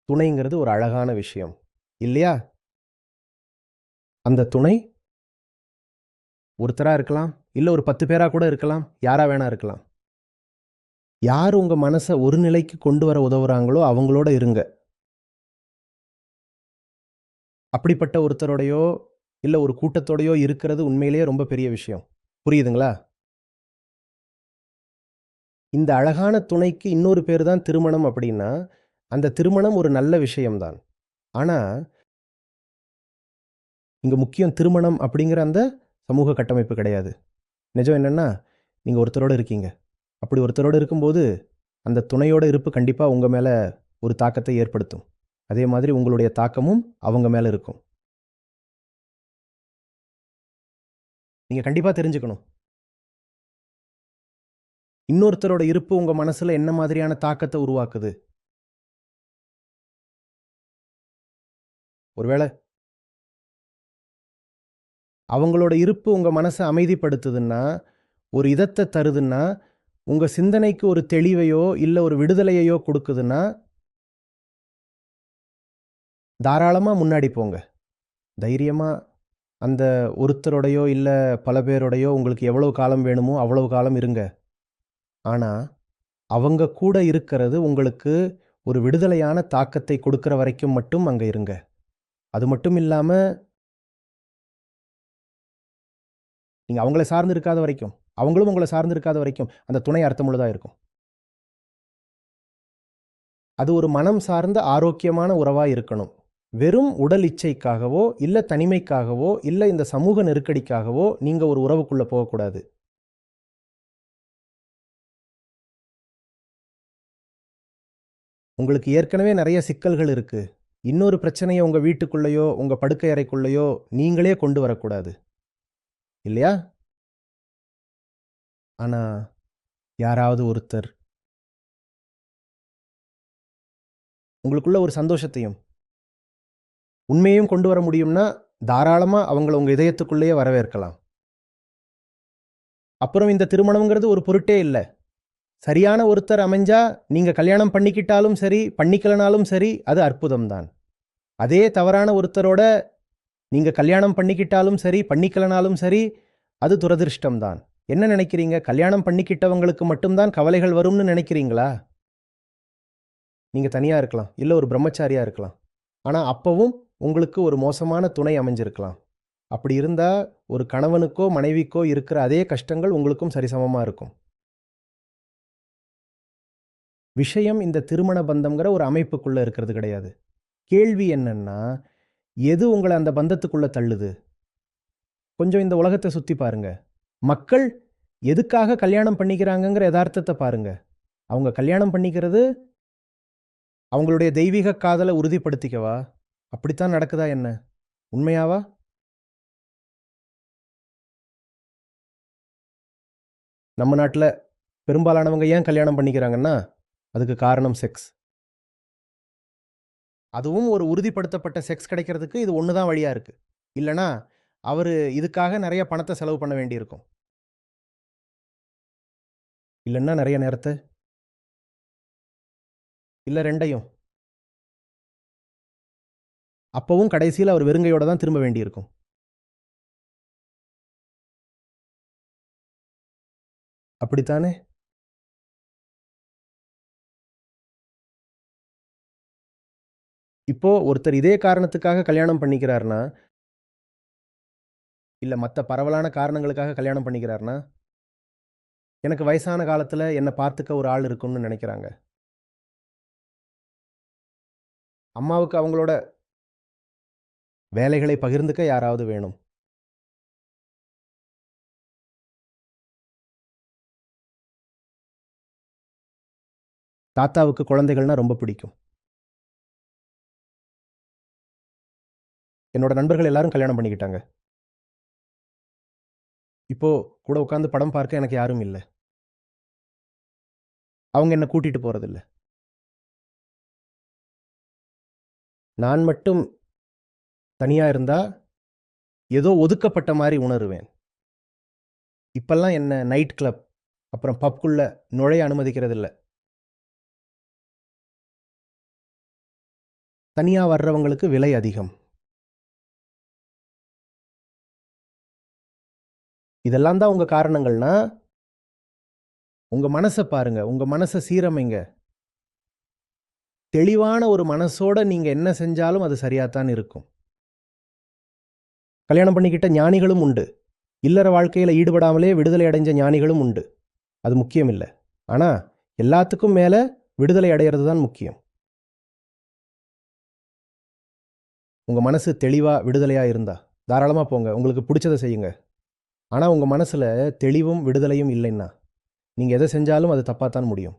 துணைங்கிறது ஒரு அழகான விஷயம் இல்லையா? அந்த துணை ஒருத்தரா இருக்கலாம், இல்ல ஒரு 10 பேரா கூட இருக்கலாம், யாரா வேணா இருக்கலாம். யார் உங்க மனச ஒரு நிலைக்கு கொண்டு வர உதவுறாங்களோ அவங்களோட இருங்க. அப்படிப்பட்ட ஒருத்தரோடையோ, இல்ல ஒரு கூட்டத்தோடையோ இருக்கிறது உண்மையிலேயே ரொம்ப பெரிய விஷயம். புரியுதுங்களா? இந்த அழகான துணைக்கு இன்னொரு பேரு தான் திருமணம் அப்படின்னா, அந்த திருமணம் ஒரு நல்ல விஷயம் தான். ஆனா, இங்க முக்கியம் திருமணம் அப்படிங்கிற அந்த சமூக கட்டமைப்பு கிடையாது. நிஜம் என்னன்னா, நீங்க ஒருத்தரோட இருக்கீங்க. அப்படி ஒருத்தரோட இருக்கும்போது, அந்த துணையோட இருப்பு கண்டிப்பா உங்க மேல ஒரு தாக்கத்தை ஏற்படுத்தும். அதே மாதிரி உங்களுடைய தாக்கமும் அவங்க மேல இருக்கும். நீங்க கண்டிப்பா தெரிஞ்சுக்கணும். இன்னொருத்தரோட இருப்பு உங்க மனசுல என்ன மாதிரியான தாக்கத்த உருவாக்குது? ஒருவேள அவங்களோட இருப்பு உங்க மனச அமைதிப்படுத்துதுன்னா, ஒரு இதத்த தருதுன்னா, உங்க சிந்தனைக்கு ஒரு தெளிவையோ, இல்ல ஒரு விடுதலையையோ குடுக்குதுன்னா, தாராளமா முன்னாடி போங்க. தைரியமா அந்த ஒருத்தரோடையோ, இல்ல பல பேரோடையோ உங்களுக்கு எவ்வளவு காலம் வேணுமோ, அவ்வளவு காலம் இருங்க. ஆனா, அவங்க கூட இருக்கிறது உங்களுக்கு ஒரு விடுதலையான தாக்கத்தை கொடுக்கிற வரைக்கும் மட்டும் அங்க இருங்க. அது மட்டும் இல்லாம, நீங்க அவங்கள சார்ந்து இருக்காத வரைக்கும், அவங்களும் உங்கள சார்ந்து இருக்காத வரைக்கும், அந்த துணை அர்த்தமுள்ளதா இருக்கும். அது ஒரு மனம் சார்ந்த ஆரோக்கியமான உறவா இருக்கணும். வெறும் உடல் இச்சைக்காகவோ, இல்ல தனிமைக்காகவோ, இல்ல இந்த சமூக நெருக்கடிக்காகவோ, நீங்க ஒரு உறவுக்குள்ள போகக்கூடாது. உங்களுக்கு ஏற்கனவே நெறைய சிக்கல்கள் இருக்கு. இன்னொரு பிரச்சனைய உங்க வீட்டுக்குள்ளேயோ, உங்க படுக்கை அறைக்குள்ளேயோ நீங்களே கொண்டு வரக்கூடாது. இல்லையா? ஆனா, யாராவது ஒருத்தர் உங்களுக்குள்ள ஒரு சந்தோஷத்தையும், உண்மையையும் கொண்டு வர முடியும்னா, தாராளமா அவங்கள உங்க இதயத்துக்குள்ளேயே வரவேற்கலாம். அப்புறம் இந்த திருமணம்ங்கிறது ஒரு பொருட்டே இல்ல. சரியான ஒருத்தர் அமைஞ்சா, நீங்க கல்யாணம் பண்ணிக்கிட்டாலும் சரி, பண்ணிக்கலனாலும் சரி, அது அற்புதம் தான். அதே தவறான ஒருத்தரோட நீங்க கல்யாணம் பண்ணிக்கிட்டாலும் சரி, பண்ணிக்கலனாலும் சரி, அது துரதிர்ஷ்டம் தான். என்ன நினைக்கிறீங்க? கல்யாணம் பண்ணிக்கிட்டவங்களுக்கு மட்டும் தான் கவலைகள் வரும்னு நினைக்கிறீங்களா? நீங்க தனியா இருக்கலாம். இல்ல ஒரு பிரம்மச்சாரியா இருக்கலாம். ஆனா அப்பவும் உங்களுக்கு ஒரு மோசமான துணை அமைஞ்சிருக்கலாம். அப்படி இருந்தா, ஒரு கணவனுக்கோ, மனைவிக்கோ இருக்கிற அதே கஷ்டங்கள் உங்களுக்கும் சரிசமமா இருக்கும். விஷயம் இந்த திருமண பந்தம்ங்கிற ஒரு அமைப்புக்குள்ள இருக்கிறது கிடையாது. கேள்வி என்னன்னா, எது உங்கள அந்த பந்தத்துக்குள்ள தள்ளுது? கொஞ்சம் இந்த உலகத்த சுத்தி பாருங்க. மக்கள் எதுக்காக கல்யாணம் பண்ணிக்கிறாங்கங்கிற எதார்த்தத்த பாருங்க. அவங்க கல்யாணம் பண்ணிக்கிறது அவங்களுடைய தெய்வீக காதல உறுதிப்படுத்திக்கவா? அப்படித்தான் நடக்குதா என்ன? உண்மையாவா? நம்ம நாட்ல பெரும்பாலானவங்க ஏன் கல்யாணம் பண்ணிக்கிறாங்கன்னா, அதுக்கு காரணம் செக்ஸ். அதுவும் ஒரு உறுதிப்படுத்தப்பட்ட செக்ஸ் கிடைக்கிறதுக்கு இது ஒண்ணு தான் வழியா இருக்கு. இல்லன்னா, அவரு இதுக்காக நெறைய பணத்த செலவு பண்ண வேண்டியிருக்கும். இல்லன்னா நெறைய நேரத்த இல்ல 2யும். அப்பவும் கடைசியில அவர் வெறுங்கையோட தான் திரும்ப வேண்டியிருக்கும். அப்படித்தானே? இப்போ ஒருத்தர் இதே காரணத்துக்காக கல்யாணம் பண்ணிக்கிறார்ன்னா, இல்ல மத்த பரவலான காரணங்களுக்காக கல்யாணம் பண்ணிக்கிறார்ன்னா, எனக்கு வயசான காலத்துல என்ன பார்த்துக்க ஒரு ஆள் இருக்கும்னு நெனைக்கிறாங்க. அம்மாவுக்கு அவங்களோட வேலைகளை பகிர்ந்துக்க யாராவது வேணும். தாத்தாவுக்கு குழந்தைகள்னா ரொம்ப பிடிக்கும். என்னோட நண்பர்கள் எல்லாரும் கல்யாணம் பண்ணிக்கிட்டாங்க. இப்போ கூட உட்கார்ந்து படம் பார்க்க எனக்கு யாரும் இல்ல. அவங்க என்ன கூட்டிட்டு போறதில்ல. நான் மட்டும் தனியா இருந்தா, ஏதோ ஒதுக்கப்பட்ட மாரி உணருவேன். இப்பல்லாம் என்ன நைட் கிளப், அப்புறம் பப்க்குள்ள நுழைய அனுமதிக்கிறதில்ல. தனியாக வர்றவங்களுக்கு விலை அதிகம். இதெல்லாம் தான் உங்கள் காரணங்கள்னா உங்கள் மனசை பாருங்க, உங்கள் மனசை சீரமைங்க. தெளிவான ஒரு மனசோட நீங்கள் என்ன செஞ்சாலும் அது சரியாகத்தான் இருக்கும். கல்யாணம் பண்ணிக்கிட்ட ஞானிகளும் உண்டு. இல்லற வாழ்க்கையில் ஈடுபடாமலே விடுதலை அடைஞ்ச ஞானிகளும் உண்டு. அது முக்கியம் இல்லை. ஆனால் எல்லாத்துக்கும் மேலே விடுதலை அடையிறது தான் முக்கியம். உங்கள் மனசு தெளிவாக விடுதலையாக இருந்தால் தாராளமாக போங்க, உங்களுக்கு பிடிச்சதை செய்யுங்க. ஆனால் உங்கள் மனசில் தெளிவும் விடுதலையும் இல்லைன்னா நீங்கள் எதை செஞ்சாலும் அது தப்பாக தான் முடியும்.